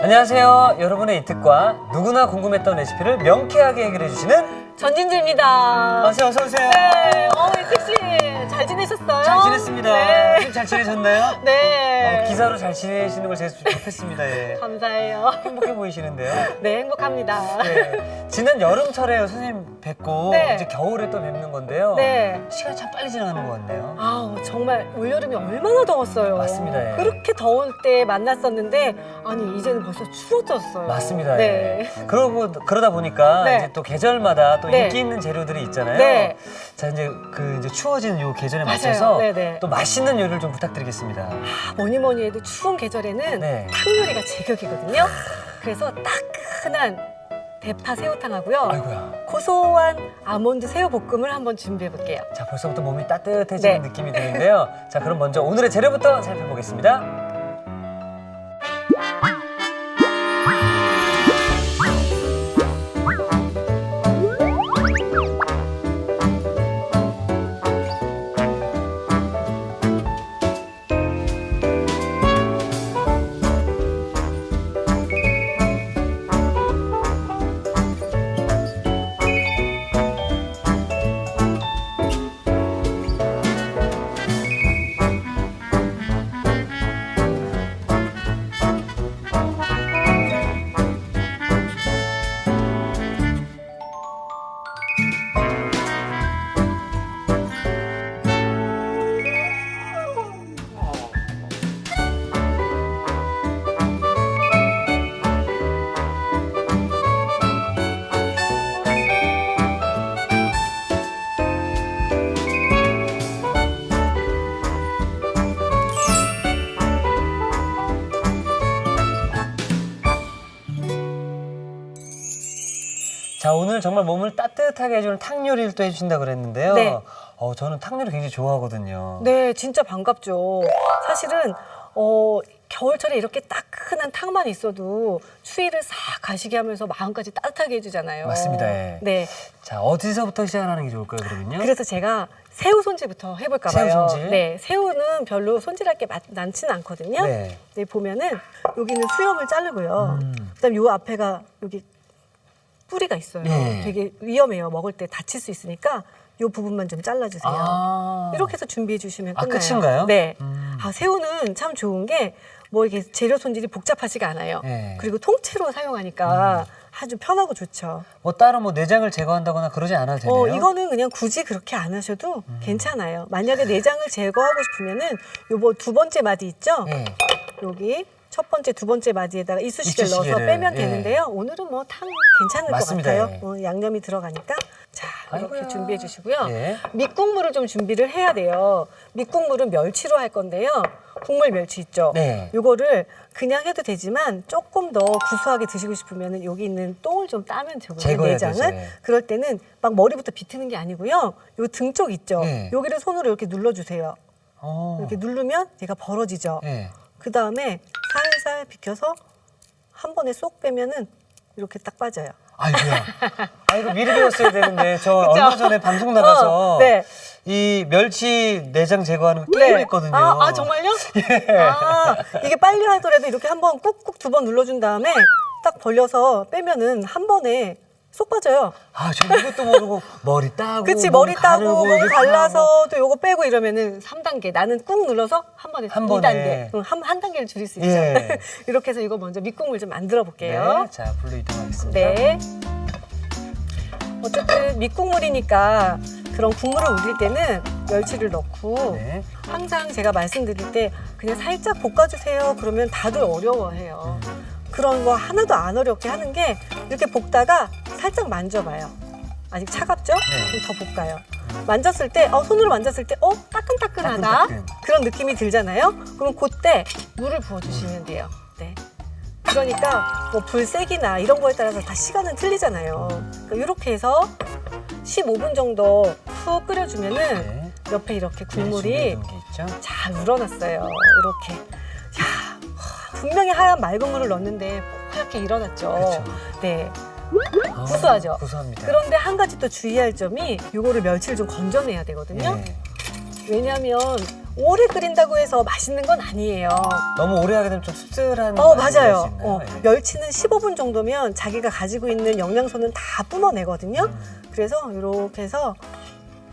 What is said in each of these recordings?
안녕하세요. 여러분의 이특과 누구나 궁금했던 레시피를 명쾌하게 해결해 주시는 전진주입니다. 어서 오세요. 네, 이특씨 잘 지내셨어요? 잘 지냈습니다. 네. 선생님 잘 지내셨나요? 네. 기사로 잘 지내시는 걸 제가 접했습니다. 예. 감사해요. 행복해 보이시는데요. 네, 행복합니다. 네. 지난 여름철에 선생님 뵙고 네. 이제 겨울에 또 뵙는 건데요. 네. 시간이 참 빨리 지나가는 것 같네요. 아우, 정말 올여름이 얼마나 더웠어요. 맞습니다, 예. 그렇게 더울 때 만났었는데 아니 이제는 벌써 추워졌어요. 맞습니다. 네. 예. 그러다 보니까 네. 이제 또 계절마다 또 네. 인기 있는 재료들이 있잖아요. 네. 자 이제 이제 추워지는 요 계절에 맞아요. 맞춰서 네네. 또 맛있는 요리를 좀 부탁드리겠습니다. 뭐니 해도 추운 계절에는 네. 탕 요리가 제격이거든요. 그래서 따끈한 대파 새우탕하고요. 아이고야. 고소한 아몬드 새우 볶음을 한번 준비해 볼게요. 자 벌써부터 몸이 따뜻해지는 네. 느낌이 드는데요. 자 그럼 먼저 오늘의 재료부터 살펴보겠습니다. 자 오늘 정말 몸을 따뜻하게 해주는 탕 요리를 또 해주신다고 그랬는데요. 네. 저는 탕 요리 굉장히 좋아하거든요. 네, 진짜 반갑죠. 사실은 겨울철에 이렇게 따끈한 탕만 있어도 추위를 싹 가시게 하면서 마음까지 따뜻하게 해주잖아요. 맞습니다. 예. 네, 자 어디서부터 시작을 하는 게 좋을까요 그러면요? 그래서 제가 새우 손질부터 해볼까 봐요. 새우 손질? 네, 새우는 별로 손질할 게 많지는 않거든요. 네. 네, 보면은 여기는 수염을 자르고요. 그다음 요 앞에가 여기 뿌리가 있어요. 네. 되게 위험해요. 먹을 때 다칠 수 있으니까 요 부분만 좀 잘라주세요. 아. 이렇게 해서 준비해 주시면 아, 끝나요. 끝인가요? 네. 새우는 참 좋은 게 뭐 이게 재료 손질이 복잡하지가 않아요. 네. 그리고 통째로 사용하니까 아주 편하고 좋죠. 뭐 따로 뭐 내장을 제거한다거나 그러지 않아도 되네요. 이거는 그냥 굳이 그렇게 안 하셔도 괜찮아요. 만약에 내장을 제거하고 싶으면은 요거 두 번째 마디 있죠? 네. 여기 첫 번째, 두 번째 마디에다가 이쑤시개를 넣어서 이쑤시개를, 빼면 예. 되는데요. 오늘은 뭐 탕 괜찮을 맞습니다. 것 같아요. 예. 양념이 들어가니까. 자, 이렇게 아이고야. 준비해 주시고요. 예. 밑국물을 좀 준비를 해야 돼요. 밑국물은 멸치로 할 건데요. 국물 멸치 있죠? 네. 요거를 그냥 해도 되지만 조금 더 구수하게 드시고 싶으면 여기 있는 똥을 좀 따면 되거든요. 제거해야 내장을. 되죠, 예. 그럴 때는 막 머리부터 비트는 게 아니고요. 요 등 쪽 있죠? 예. 여기를 손으로 이렇게 눌러주세요. 이렇게 누르면 얘가 벌어지죠? 네. 그 다음에 살살 비켜서 한 번에 쏙 빼면은 이렇게 딱 빠져요. 아이고야. 이거 미리 배웠어야 되는데 저 얼마 전에 방송 나가서 네. 이 멸치 내장 제거하는 게임 했거든요. 아, 정말요? 예. 이게 빨리 하더라도 이렇게 한 번 꾹꾹 두 번 눌러준 다음에 딱 벌려서 빼면은 한 번에 쏙 빠져요. 저 이것도 모르고 머리 따고 그치, 몸 머리 따고, 가르고 몸 이렇게 갈라서 또 요거 빼고 이러면은 3단계. 나는 꾹 눌러서 한 번에 한 2단계. 번에. 한 단계를 줄일 수 있죠. 예. 이렇게 해서 이거 먼저 밑국물 좀 만들어 네. 볼게요. 자, 불로 이동하겠습니다. 네. 어쨌든 밑국물이니까 그런 국물을 우릴 때는 멸치를 넣고 네. 항상 제가 말씀드릴 때 그냥 살짝 볶아주세요. 그러면 다들 어려워해요. 그런 거 하나도 안 어렵게 하는 게 이렇게 볶다가 살짝 만져봐요. 아직 차갑죠? 네. 그럼 더 볶아요. 만졌을 때, 손으로 만졌을 때, 따끈따끈하다. 따끈따끈. 그런 느낌이 들잖아요? 그럼 그때 물을 부어주시면 돼요. 네. 그러니까 뭐 불색이나 이런 거에 따라서 다 시간은 틀리잖아요. 그러니까 이렇게 해서 15분 정도 푹 끓여주면은 네. 옆에 이렇게 미리 국물이 준비해둔 게 있죠? 잘 우러났어요. 이렇게. 야, 분명히 하얀 맑은 물을 넣었는데 하얗게 일어났죠. 그렇죠. 네. 구수하죠. 구수합니다. 그런데 한 가지 또 주의할 점이 요거를 멸치를 좀 건져내야 되거든요. 네. 왜냐하면 오래 끓인다고 해서 맛있는 건 아니에요. 너무 오래 하게 되면 좀 씁쓸한 맞아요. 맛이 날 수 있나요? 예. 멸치는 15분 정도면 자기가 가지고 있는 영양소는 다 뿜어내거든요. 그래서 이렇게 해서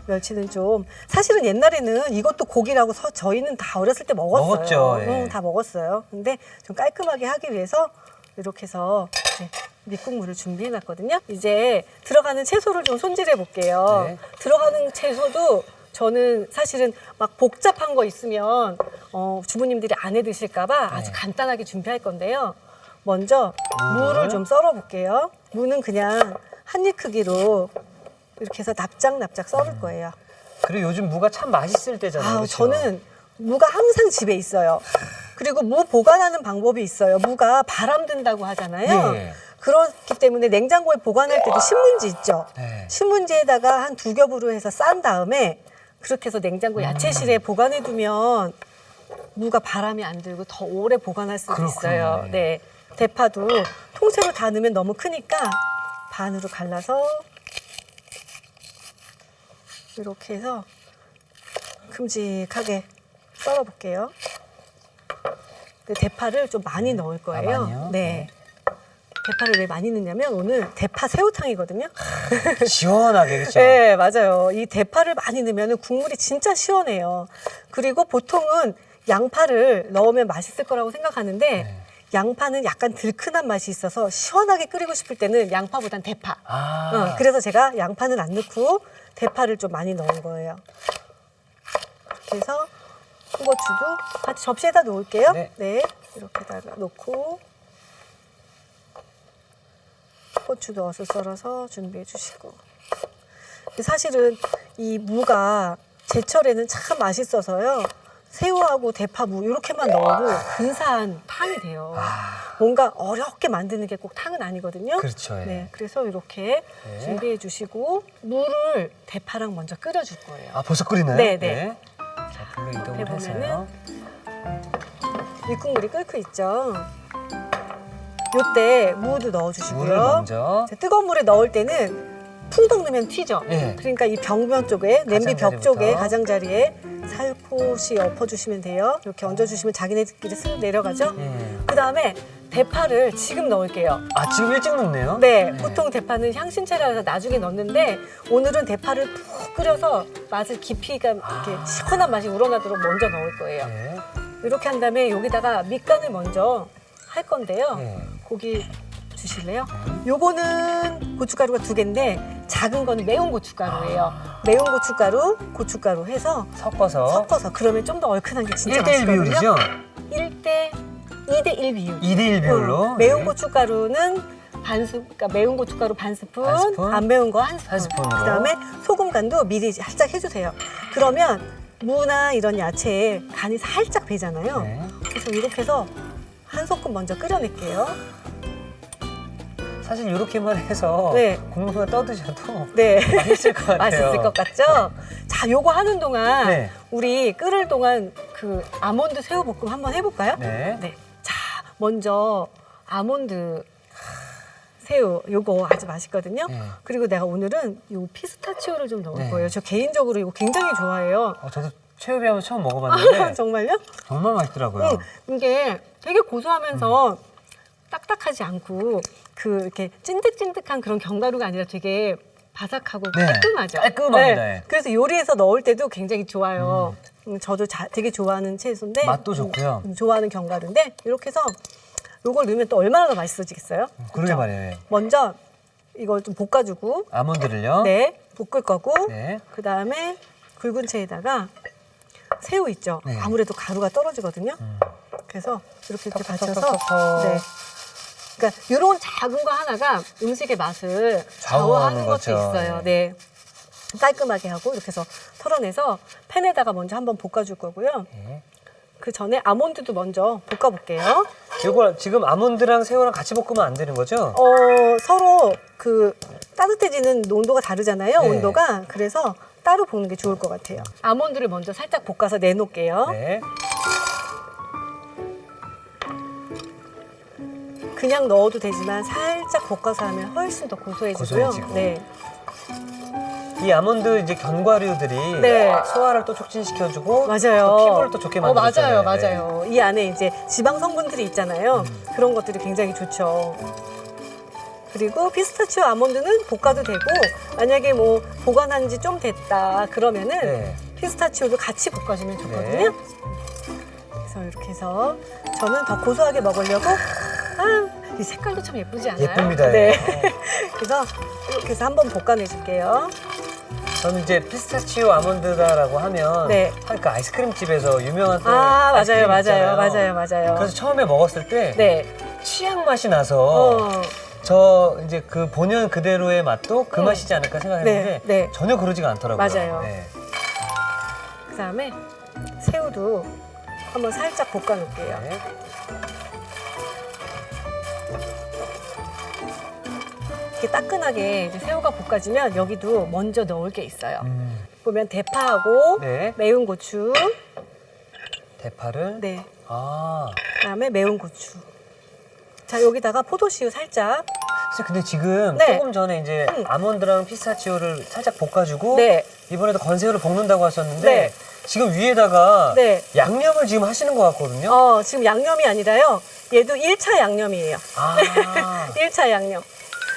멸치는 좀 사실은 옛날에는 이것도 고기라고 저희는 다 어렸을 때 먹었어요. 먹었죠, 예. 다 먹었어요. 근데 좀 깔끔하게 하기 위해서 이렇게 해서 밑국물을 준비해 놨거든요. 이제 들어가는 채소를 좀 손질해 볼게요. 네. 들어가는 채소도 저는 사실은 막 복잡한 거 있으면 주부님들이 안 해 드실까 봐 아주 네. 간단하게 준비할 건데요. 먼저 무를 좀 썰어 볼게요. 무는 그냥 한 입 크기로 이렇게 해서 납작납작 썰을 거예요. 그리고 요즘 무가 참 맛있을 때잖아요. 그렇죠? 저는 무가 항상 집에 있어요. 그리고 무 보관하는 방법이 있어요. 무가 바람 든다고 하잖아요. 네. 그렇기 때문에 냉장고에 보관할 때도 신문지 있죠. 네. 신문지에다가 한 2겹으로 해서 싼 다음에 그렇게 해서 냉장고 야채실에 보관해 두면 무가 바람이 안 들고 더 오래 보관할 수도 그렇군요. 있어요. 네. 대파도 통째로 다 넣으면 너무 크니까 반으로 갈라서 이렇게 해서 큼직하게 썰어 볼게요. 대파를 좀 많이 넣을 거예요. 많이요? 네. 대파를 왜 많이 넣냐면 오늘 대파 새우탕이거든요. 시원하게 그렇죠. 네, 맞아요. 이 대파를 많이 넣으면 국물이 진짜 시원해요. 그리고 보통은 양파를 넣으면 맛있을 거라고 생각하는데 네. 양파는 약간 들큰한 맛이 있어서 시원하게 끓이고 싶을 때는 양파보단 대파. 아. 그래서 제가 양파는 안 넣고 대파를 좀 많이 넣은 거예요. 이렇게 해서 홍고추도 같이 접시에다 놓을게요. 네. 네, 이렇게다가 놓고 고추도 어슷 썰어서 준비해 주시고. 사실은 이 무가 제철에는 참 맛있어서요. 새우하고 대파, 무 이렇게만 넣어도 근사한 탕이 돼요. 뭔가 어렵게 만드는 게 꼭 탕은 아니거든요. 그렇죠. 예. 네, 그래서 이렇게 네. 준비해 주시고 물을 대파랑 먼저 끓여줄 거예요. 아, 벌써 끓이나요? 네, 네. 자, 불로 이동을 옆에 해서요. 보면은 밑국물이 끓고 있죠. 요때 무도 물을 넣어주시고요. 먼저. 뜨거운 물에 넣을 때는 풍덩 넣으면 튀죠. 예. 그러니까 이 벽면 쪽에 냄비 벽 쪽에 가장자리부터. 가장자리에 살포시 엎어주시면 돼요. 이렇게 얹어주시면 자기네들끼리 쓱 내려가죠. 예. 그 다음에 대파를 지금 넣을게요. 아, 지금 일찍 넣네요? 네, 보통 대파는 향신채라서 나중에 넣는데 오늘은 대파를 푹 끓여서 맛을 깊이가 이렇게 시원한 맛이 우러나도록 먼저 넣을 거예요. 예. 이렇게 한 다음에 여기다가 밑간을 먼저 할 건데요. 예. 고기 주실래요? 요거는 고춧가루가 2개인데 작은 거는 매운 고춧가루예요. 매운 고춧가루, 고춧가루 해서 섞어서 그러면 좀 더 얼큰한 게 진짜 1대1 맛있거든요. 비율이죠? 2대1 비율. 2대1 비율로. 매운 예. 고춧가루는 그러니까 매운 고춧가루 반 스푼, 반 스푼, 안 매운 거 한 스푼. 한 스푼으로. 그다음에 소금 간도 미리 살짝 해주세요. 그러면 무나 이런 야채에 간이 살짝 배잖아요. 네. 그래서 이렇게 해서 한 소끔 먼저 끓여낼게요. 사실 이렇게만 해서 네. 국물만 떠드셔도 네. 맛있을 것 같아요. 맛있을 것 같죠? 자, 요거 하는 동안 네. 우리 끓을 동안 그 아몬드 새우볶음 한번 해볼까요? 네. 자, 먼저 아몬드 새우 요거 아주 맛있거든요. 네. 그리고 내가 오늘은 요 피스타치오를 좀 넣을 네. 거예요. 저 개인적으로 이거 굉장히 좋아해요. 저도 최후비하면 처음 먹어봤는데 정말요? 정말 맛있더라고요. 이게 되게 고소하면서 딱딱하지 않고 그 이렇게 찐득찐득한 그런 견과류가 아니라 되게 바삭하고 네. 깔끔하죠. 깔끔합니다. 네. 그래서 요리해서 넣을 때도 굉장히 좋아요. 저도 되게 좋아하는 채소인데 맛도 좋고요. 좋아하는 견과류인데 이렇게 해서 요걸 넣으면 또 얼마나 더 맛있어지겠어요? 그러게 그렇죠? 말이에요. 먼저 이걸 좀 볶아주고 아몬드를요. 네, 볶을 거고 네. 그 다음에 굵은 채에다가 새우 있죠. 네. 아무래도 가루가 떨어지거든요. 그래서 이렇게 받쳐서 톡톡톡톡. 네. 그러니까 이런 작은 거 하나가 음식의 맛을 좌우하는 좌우하는 것도 거죠. 있어요. 네. 깔끔하게 하고 이렇게 해서 털어내서 팬에다가 먼저 한번 볶아줄 거고요. 네. 그 전에 아몬드도 먼저 볶아볼게요. 이걸 지금 아몬드랑 새우랑 같이 볶으면 안 되는 거죠? 서로 그 따뜻해지는 온도가 다르잖아요. 네. 온도가. 그래서 따로 볶는 게 좋을 것 같아요. 아몬드를 먼저 살짝 볶아서 내놓을게요. 네. 그냥 넣어도 되지만 살짝 볶아서 하면 훨씬 더 고소해지고요. 고소해지고. 네. 이 아몬드 이제 견과류들이 네. 소화를 또 촉진시켜주고 맞아요. 또 피부를 또 좋게 만들잖아요. 맞아요. 이 안에 이제 지방 성분들이 있잖아요. 그런 것들이 굉장히 좋죠. 그리고 피스타치오 아몬드는 볶아도 되고 만약에 뭐 보관한 지 좀 됐다 그러면은 네. 피스타치오도 같이 볶아주면 좋거든요. 네. 그래서 이렇게 해서 저는 더 고소하게 먹으려고 이 색깔도 참 예쁘지 않아요? 예쁩니다. 네. 그래서 이렇게 해서 한번 볶아내 줄게요. 저는 이제 피스타치오 아몬드다라고 하면 네. 그 아이스크림 집에서 유명한 또 맞아요. 아이스크림 있잖아요. 맞아요. 그래서 처음에 먹었을 때 네. 치약 맛이 나서 저 이제 그 본연 그대로의 맛도 그 맛이지 않을까 생각했는데 네, 네. 전혀 그러지가 않더라고요. 맞아요. 네. 그다음에 새우도 한번 살짝 볶아 놓을게요. 네. 이렇게 따끈하게 이제 새우가 볶아지면 여기도 먼저 넣을 게 있어요. 보면 대파하고 네. 매운 고추, 대파를. 네, 아. 그다음에 매운 고추. 자 여기다가 포도씨유 살짝. 선생님, 근데 지금 네. 조금 전에 이제 아몬드랑 피스타치오를 살짝 볶아주고 네. 이번에도 건새우를 볶는다고 하셨는데 네. 지금 위에다가 네. 양념을 지금 하시는 것 같거든요. 지금 양념이 아니라요. 얘도 1차 양념이에요. 아. 1차 양념.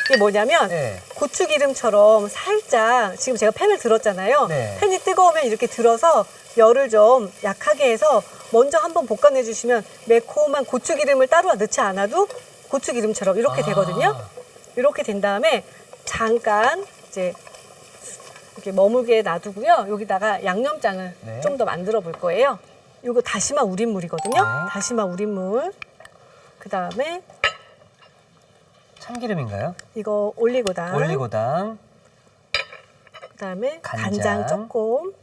이게 뭐냐면 네. 고추기름처럼 살짝 지금 제가 팬을 들었잖아요. 네. 팬이 뜨거우면 이렇게 들어서 열을 좀 약하게 해서 먼저 한번 볶아내 주시면 매콤한 고추기름을 따로 넣지 않아도 고추기름처럼 이렇게 되거든요. 이렇게 된 다음에 잠깐 이제 이렇게 머물게 놔두고요. 여기다가 양념장을 네. 좀 더 만들어 볼 거예요. 이거 다시마 우린물이거든요. 네. 다시마 우린물. 그 다음에 참기름인가요? 이거 올리고당. 올리고당. 그다음에 간장. 간장 조금.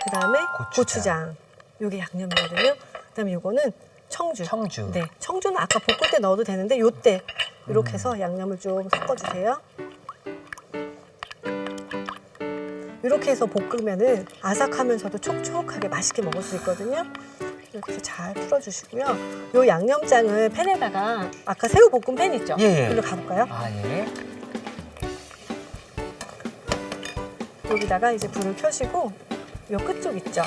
그다음에 고추장. 고추장. 요게 양념이거든요. 그다음에 요거는 청주. 청주. 네, 청주는 아까 볶을 때 넣어도 되는데 요때 이렇게 해서 양념을 좀 섞어주세요. 이렇게 해서 볶으면은 아삭하면서도 촉촉하게 맛있게 먹을 수 있거든요. 이렇게 해서 잘 풀어주시고요. 요 양념장을 팬에다가 아까 새우 볶은 팬 있죠? 예. 일로 가볼까요? 아, 예. 여기다가 이제 불을 켜시고 요 끝쪽 있죠?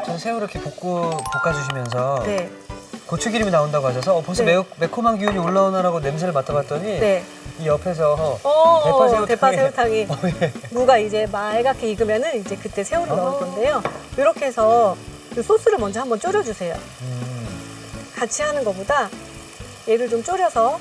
저 새우 이렇게 볶아주시면서 네. 고추기름이 나온다고 하셔서 벌써 네. 매콤한 기운이 올라오나라고 냄새를 맡아봤더니 네. 이 옆에서 대파새우탕이 예. 무가 이제 맑게 익으면은 이제 그때 새우를 넣을 건데요. 이렇게 해서 이 소스를 먼저 한번 졸여주세요. 같이 하는 것보다 얘를 좀 졸여서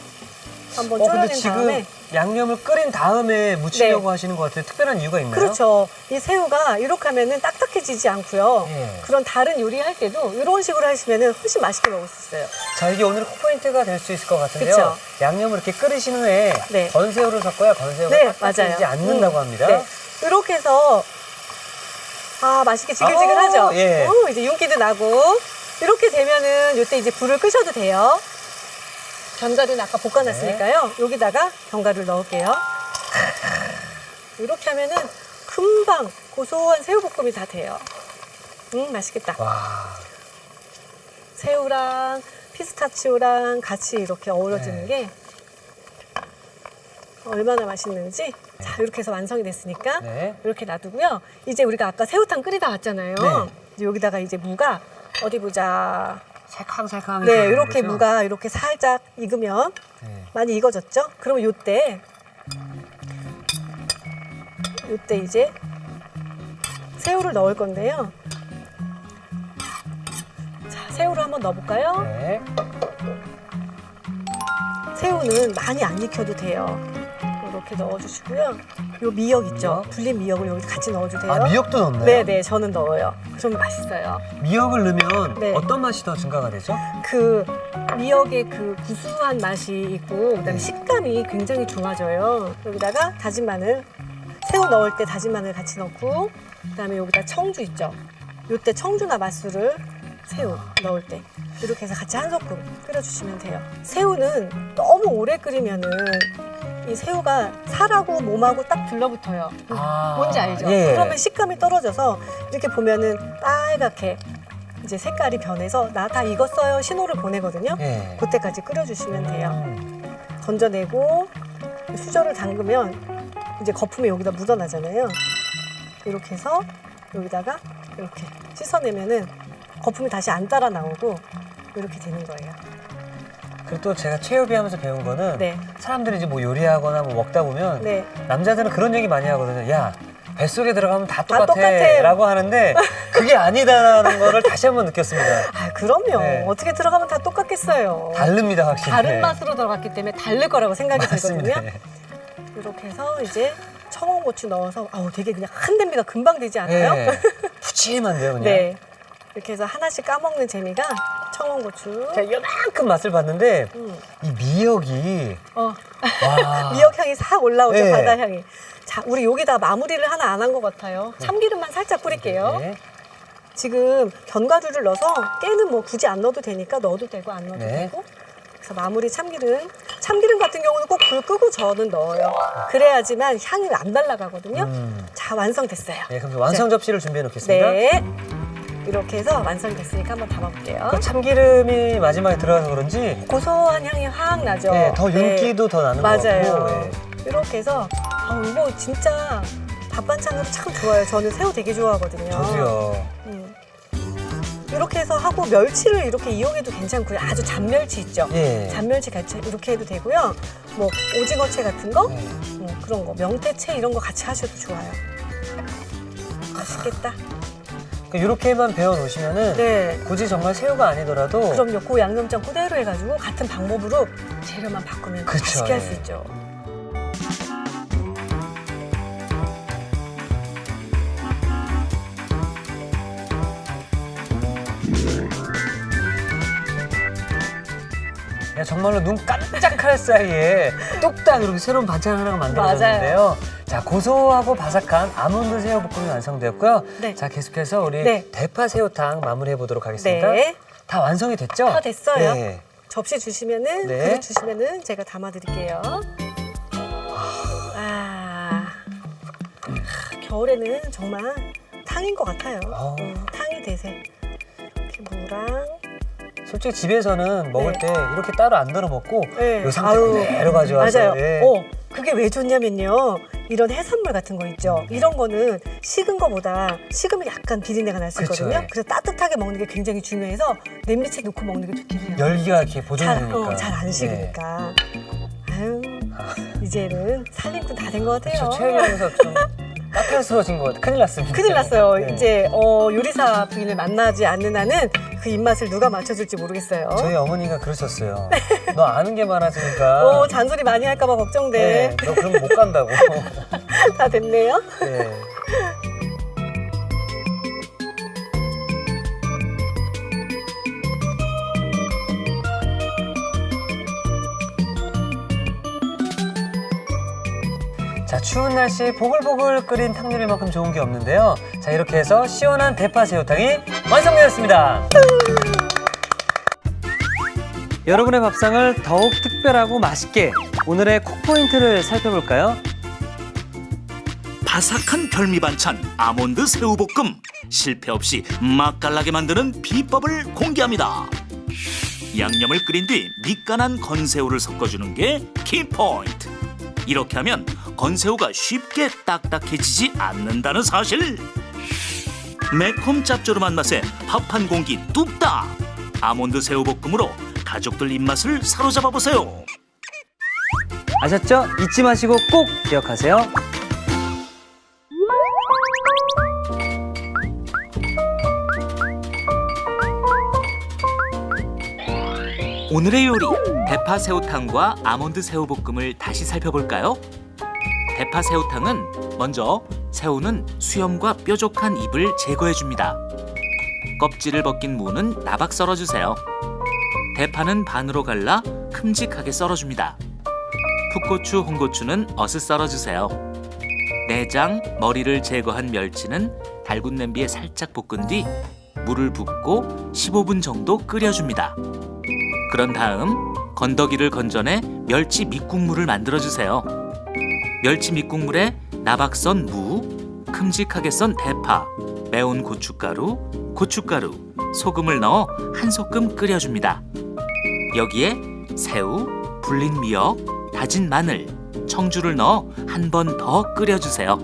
한번 근데 졸여낸 지금 다음에 양념을 끓인 다음에 무치려고 네. 하시는 것 같아요. 특별한 이유가 있나요? 그렇죠. 이 새우가 이렇게 하면은 딱딱해지지 않고요. 예. 그런 다른 요리 할 때도 이런 식으로 하시면은 훨씬 맛있게 먹을 수 있어요. 자, 이게 오늘 콕포인트가 될 수 있을 것 같은데요. 그쵸. 양념을 이렇게 끓이신 후에 네. 건새우를 섞어야 건새우가 네, 딱딱해지지 맞아요. 않는다고 합니다. 네. 이렇게 해서 맛있게 지글지글하죠. 예. 이제 윤기도 나고 이렇게 되면은 이때 이제 불을 끄셔도 돼요. 견과류는 아까 볶아놨으니까요. 네. 여기다가 견과류를 넣을게요. 이렇게 하면은 금방 고소한 새우볶음이 다 돼요. 맛있겠다. 와. 새우랑 피스타치오랑 같이 이렇게 어우러지는 네. 게 얼마나 맛있는지. 자, 이렇게 해서 완성이 됐으니까 네. 이렇게 놔두고요. 이제 우리가 아까 새우탕 끓이다 왔잖아요. 네. 이제 여기다가 이제 무가 어디 보자. 새캉새캉. 네, 이렇게 무가 이렇게 살짝 익으면 네. 많이 익어졌죠? 그러면 요때 이제 새우를 넣을 건데요. 자, 새우를 한번 넣어볼까요? 네. 새우는 많이 안 익혀도 돼요. 이렇게 넣어주시고요. 요 미역 있죠? 미역? 불린 미역을 여기 같이 넣어주세요. 아, 미역도 넣나요? 네네, 저는 넣어요. 좀 맛있어요. 미역을 넣으면 네. 어떤 맛이 더 증가가 되죠? 그 미역의 그 구수한 맛이 있고 그다음에 네. 식감이 굉장히 좋아져요. 여기다가 다진 마늘, 새우 넣을 때 다진 마늘 같이 넣고 그다음에 여기다 청주 있죠. 요때 청주나 맛술을 새우 넣을 때 이렇게 해서 같이 한 소끔 끓여주시면 돼요. 새우는 너무 오래 끓이면은 이 새우가 살하고 몸하고 딱 들러붙어요. 뭔지 알죠? 예. 그러면 식감이 떨어져서 이렇게 보면은 빨갛게 이제 색깔이 변해서 나 다 익었어요 신호를 보내거든요. 예. 그때까지 끓여주시면 돼요. 건져내고 수저를 담그면 이제 거품이 여기다 묻어나잖아요. 이렇게 해서 여기다가 이렇게 씻어내면은 거품이 다시 안 따라 나오고 이렇게 되는 거예요. 그리고 또 제가 체육이 하면서 배운 거는 네. 사람들이 이제 뭐 요리하거나 뭐 먹다 보면 네. 남자들은 그런 얘기 많이 하거든요. 야, 뱃속에 들어가면 다 똑같아, 똑같아. 라고 하는데 그게 아니다라는 거를 다시 한번 느꼈습니다. 아, 그럼요. 네. 어떻게 들어가면 다 똑같겠어요. 다릅니다, 확실히. 다른 맛으로 들어갔기 때문에 다를 거라고 생각이 맞습니다. 들거든요. 이렇게 해서 이제 청원고추 넣어서 되게 그냥 한 냄비가 금방 되지 않아요? 네. 푸짐한데요, 그냥. 네. 이렇게 해서 하나씩 까먹는 재미가 청원고추. 제가 요만큼 맛을 봤는데 이 미역이 와. 미역 향이 싹 올라오죠, 네. 바다 향이. 자, 우리 여기다 마무리를 하나 안 한 것 같아요. 참기름만 살짝 뿌릴게요. 네. 지금 견과류를 넣어서 깨는 뭐 굳이 안 넣어도 되니까 넣어도 되고 안 넣어도 네. 되고. 그래서 마무리 참기름 같은 경우는 꼭 불 끄고 저는 넣어요. 그래야지만 향이 안 날아가거든요. 자, 완성됐어요. 네, 그럼 완성 접시를 준비해 놓겠습니다. 네. 이렇게 해서 완성됐으니까 한번 담아볼게요. 그 참기름이 마지막에 들어가서 그런지 고소한 향이 확 나죠. 네, 더 윤기도 더 나는 것 맞아요. 같고. 네. 이렇게 해서 이거 진짜 밥 반찬으로 참 좋아요. 저는 새우 되게 좋아하거든요. 저도요. 이렇게 해서 하고 멸치를 이렇게 이용해도 괜찮고요. 아주 잔멸치 있죠. 예. 잔멸치 같이 이렇게 해도 되고요. 뭐 오징어채 같은 거, 네. 그런 거, 명태채 이런 거 같이 하셔도 좋아요. 맛있겠다. 이렇게만 배워 놓으시면은 네. 굳이 정말 새우가 아니더라도 그럼요. 그 양념장 그대로 해가지고 같은 방법으로 재료만 바꾸면 그쵸, 맛있게 할 수 예. 있죠. 야, 정말로 눈 깜짝할 사이에 뚝딱 이렇게 새로운 반찬 하나가 만들어졌는데요. 자, 고소하고 바삭한 아몬드 새우 볶음이 완성되었고요. 네. 자, 계속해서 우리 네. 대파 새우탕 마무리해 보도록 하겠습니다. 네. 다 완성이 됐죠? 다 됐어요. 네. 접시 주시면은 네. 그릇 주시면은 제가 담아드릴게요. 겨울에는 정말 탕인 것 같아요. 탕이 대세. 이렇게 무랑. 솔직히 집에서는 먹을 네. 때 이렇게 따로 안 덜어 먹고 네. 요 상태 그대로 가져와서 맞아요. 예. 그게 왜 좋냐면요. 이런 해산물 같은 거 있죠. 이런 거는 식은 거보다 식으면 약간 비린내가 날 수 그쵸, 있거든요. 예. 그래서 따뜻하게 먹는 게 굉장히 중요해서 냄비채 넣고 먹는 게 좋긴 해요. 열기가 이렇게 보존되니까. 잘 안 식으니까. 아유, 이제는 살림꾼 다 된 것 같아요. 저 체육하면서 좀 까탈스러워진 것 같아요. 큰일 났습니다. 큰일 났어요. 네. 이제 요리사 부인을 만나지 않는 한은 그 입맛을 누가 맞춰줄지 모르겠어요. 저희 어머니가 그러셨어요. 너 아는 게 많아지니까. 잔소리 많이 할까봐 걱정돼. 네, 너 그러면 못 간다고. 다 됐네요. 네. 자, 추운 날씨에 보글보글 끓인 탕요리만큼 좋은 게 없는데요. 자, 이렇게 해서 시원한 대파 새우탕이 완성되었습니다. 여러분의 밥상을 더욱 특별하고 맛있게 오늘의 콕포인트를 살펴볼까요? 바삭한 별미 반찬 아몬드 새우볶음 실패 없이 맛깔나게 만드는 비법을 공개합니다. 양념을 끓인 뒤 밑간한 건새우를 섞어주는 게 키포인트. 이렇게 하면 건새우가 쉽게 딱딱해지지 않는다는 사실. 매콤 짭조름한 맛에 밥 한 공기 뚝딱. 아몬드 새우볶음으로 가족들 입맛을 사로잡아 보세요. 아셨죠? 잊지 마시고 꼭 기억하세요. 오늘의 요리 대파 새우탕과 아몬드 새우볶음을 다시 살펴볼까요? 대파 새우탕은 먼저 새우는 수염과 뾰족한 잎을 제거해줍니다. 껍질을 벗긴 무는 나박 썰어주세요. 대파는 반으로 갈라 큼직하게 썰어줍니다. 풋고추, 홍고추는 어슷 썰어주세요. 내장, 머리를 제거한 멸치는 달군 냄비에 살짝 볶은 뒤 물을 붓고 15분 정도 끓여줍니다. 그런 다음 건더기를 건져내 멸치 밑국물을 만들어주세요. 멸치 밑국물에 나박 썬 무, 큼직하게 썬 대파, 매운 고춧가루, 소금을 넣어 한 소끔 끓여줍니다. 여기에 새우, 불린 미역, 다진 마늘, 청주를 넣어 한 번 더 끓여주세요.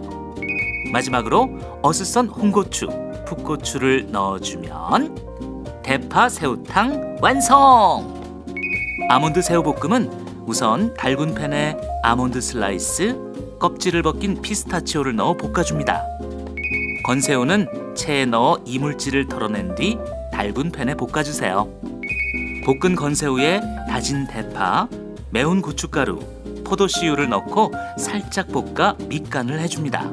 마지막으로 어슷선 홍고추, 풋고추를 넣어주면 대파 새우탕 완성! 아몬드 새우볶음은 우선 달군 팬에 아몬드 슬라이스, 껍질을 벗긴 피스타치오를 넣어 볶아줍니다. 건새우는 체에 넣어 이물질을 털어낸 뒤 달군 팬에 볶아주세요. 볶은 건새우에 다진 대파, 매운 고춧가루, 포도씨유를 넣고 살짝 볶아 밑간을 해줍니다.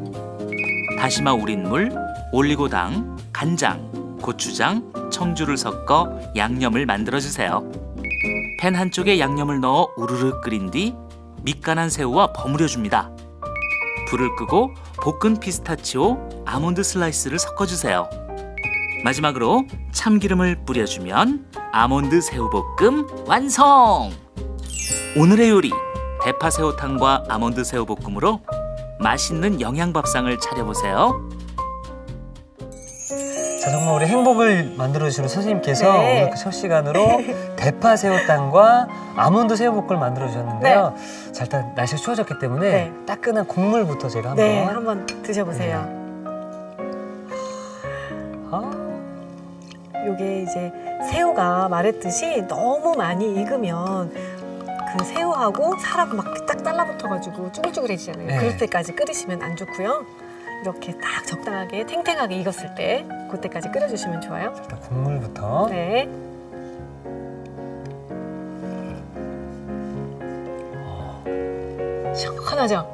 다시마 우린 물, 올리고당, 간장, 고추장, 청주를 섞어 양념을 만들어주세요. 팬 한쪽에 양념을 넣어 우르르 끓인 뒤 밑간한 새우와 버무려줍니다. 불을 끄고 볶은 피스타치오, 아몬드 슬라이스를 섞어주세요. 마지막으로 참기름을 뿌려주면 아몬드 새우볶음 완성! 오늘의 요리, 대파 새우탕과 아몬드 새우볶음으로 맛있는 영양밥상을 차려보세요. 자, 정말 우리 행복을 만들어주시는 선생님께서 네. 오늘 그 첫 시간으로 대파 새우탕과 아몬드 새우볶음을 만들어주셨는데요. 자, 일단 날씨가 추워졌기 때문에 네. 따끈한 국물부터 제가 한번. 네, 한번 드셔보세요. 아, 요게 이제 새우가 말했듯이 너무 많이 익으면 그 새우하고 살하고 막 딱 달라붙어가지고 쭈글쭈글해지잖아요. 네. 그럴 때까지 끓이시면 안 좋고요. 이렇게 딱 적당하게 탱탱하게 익었을 때 그때까지 끓여주시면 좋아요. 일단 국물부터. 네. 시원하죠?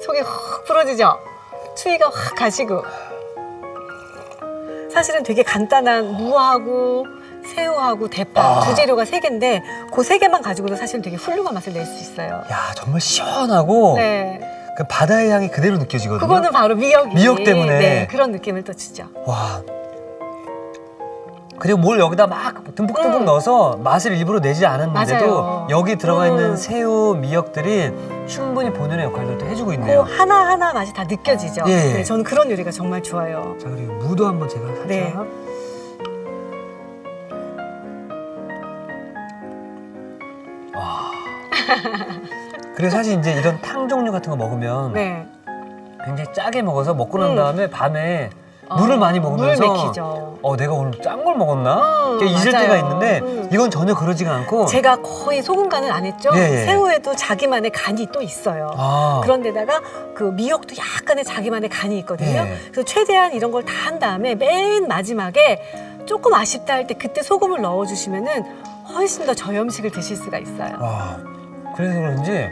속이 확 풀어지죠? 추위가 확 가시고. 사실은 되게 간단한 무하고 새우하고 대파 두 재료가 세 개인데 그 세 개만 가지고도 사실 되게 훌륭한 맛을 낼 수 있어요. 야, 정말 시원하고 네. 그 바다의 향이 그대로 느껴지거든요. 그거는 바로 미역이. 미역 때문에. 네, 그런 느낌을 또 주죠. 와. 그리고 뭘 여기다 막 듬뿍듬뿍 넣어서 맛을 일부러 내지 않았는데도 맞아요. 여기 들어가 있는 새우, 미역들이 충분히 본연의 역할들을 또 해주고 그 있네요. 하나하나 맛이 다 느껴지죠. 예. 네, 저는 그런 요리가 정말 좋아요. 자, 그리고 무도 한번 제가 살짝. 네. 와. 그리고 사실 이제 이런 탕 종류 같은 거 먹으면 네. 굉장히 짜게 먹어서 먹고 난 다음에 밤에 물을 많이 먹으면서 물 맥히죠. 내가 오늘 짠 걸 먹었나? 이렇게 잊을 맞아요. 때가 있는데 이건 전혀 그러지가 않고 제가 거의 소금 간을 안 했죠. 예, 예. 새우에도 자기만의 간이 또 있어요. 아. 그런데다가 그 미역도 약간의 자기만의 간이 있거든요. 예. 그래서 최대한 이런 걸 다 한 다음에 맨 마지막에 조금 아쉽다 할 때 그때 소금을 넣어주시면은 훨씬 더 저염식을 드실 수가 있어요. 와. 그래서 그런지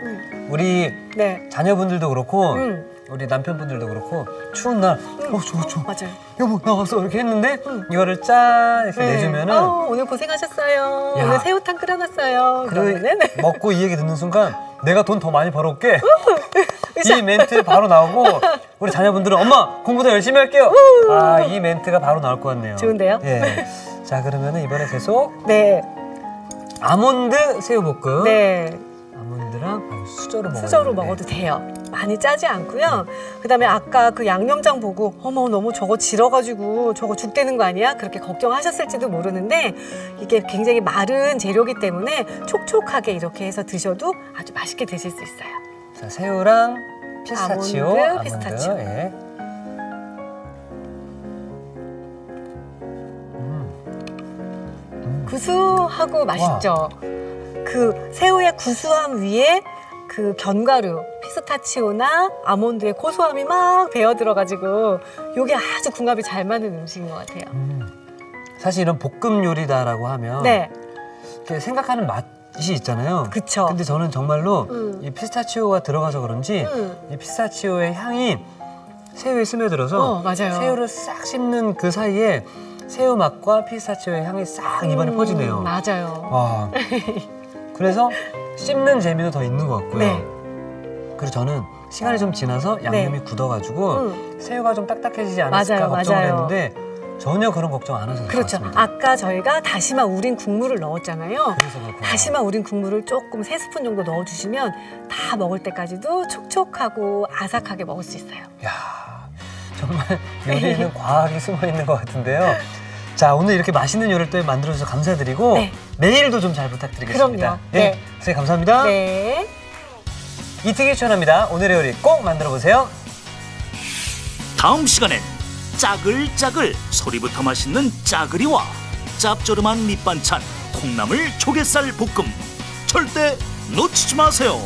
우리 네. 자녀분들도 그렇고 음. 우리 남편분들도 그렇고 추운 날 좋아 맞아요. 여보 나왔어 이렇게 했는데 이거를 짠 이렇게 네. 내주면은 오늘 고생하셨어요. 야. 오늘 새우탕 끓여놨어요. 그러면은 먹고 이 얘기 듣는 순간 내가 돈 더 많이 벌어올게 이 멘트 바로 나오고 우리 자녀분들은 엄마 공부 더 열심히 할게요. 이 멘트가 바로 나올 것 같네요. 좋은데요? 예. 자, 그러면은 이번에 계속 네. 아몬드 새우볶음. 네. 아몬드랑 수저로 먹어요. 수저로 먹어도 돼요. 많이 짜지 않고요. 그다음에 아까 그 양념장 보고 어머 너무 저거 질어가지고 저거 죽되는 거 아니야? 그렇게 걱정하셨을지도 모르는데 이게 굉장히 마른 재료기 때문에 촉촉하게 이렇게 해서 드셔도 아주 맛있게 드실 수 있어요. 자, 새우랑 피스타치오. 아몬드, 피스타치오. 예. 구수하고 맛있죠. 그 새우의 구수함 위에 그 견과류, 피스타치오나 아몬드의 고소함이 막 배어 들어가지고 이게 아주 궁합이 잘 맞는 음식인 것 같아요. 사실 이런 볶음 요리다라고 하면 네, 이렇게 생각하는 맛이 있잖아요. 그쵸. 근데 저는 정말로 음. 이 피스타치오가 들어가서 그런지 이 피스타치오의 향이 새우에 스며들어서 맞아요. 새우를 싹 씹는 그 사이에 새우 맛과 피스타치오의 향이 싹 입안에 퍼지네요. 맞아요. 와. 그래서 씹는 재미도 더 있는 것 같고요. 네. 그리고 저는 시간이 좀 지나서 양념이 굳어가지고 새우가 좀 딱딱해지지 않았을까 맞아요, 걱정을 맞아요. 했는데 전혀 그런 걱정 안 하셔도 될 것 그렇죠. 같습니다. 아까 저희가 다시마 우린 국물을 넣었잖아요. 그래서 그렇구나. 다시마 우린 국물을 조금 3스푼 정도 넣어주시면 다 먹을 때까지도 촉촉하고 아삭하게 먹을 수 있어요. 야, 정말 요리에는 과학이 숨어 있는 것 같은데요. 자, 오늘 이렇게 맛있는 요리를 또 만들어주셔서 감사드리고 네. 내일도 좀 잘 부탁드리겠습니다. 그럼요. 네, 네. 선생님 감사합니다. 네. 이특이 추천합니다. 오늘의 요리 꼭 만들어 보세요. 다음 시간엔 짜글짜글 소리부터 맛있는 짜글이와 짭조름한 밑반찬 콩나물 조갯살 볶음 절대 놓치지 마세요.